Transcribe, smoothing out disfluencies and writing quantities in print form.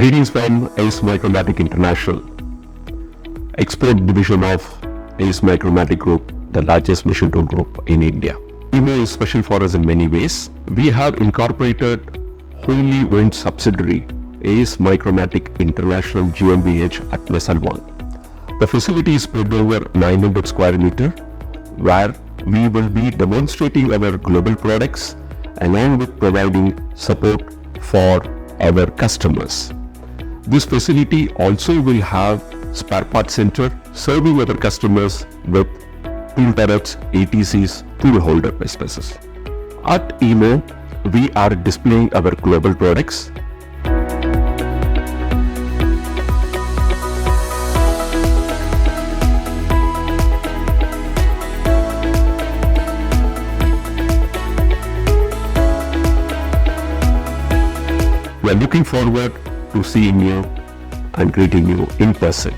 Greetings from AceMicromatic International, export division of AceMicromatic Group, the largest machine tool group in India. EMO is special for us in many ways. We have incorporated wholly owned subsidiary AceMicromatic International GmbH at Nesselwang. The facility is spread over 900 square meter, where we will be demonstrating our global products along with providing support for our customers. This facility also will have spare parts center serving our customers with tool turrets, ATCs, tool holder businesses. At EMO, we are displaying our global products. We are looking forward to seeing you and greeting you in person.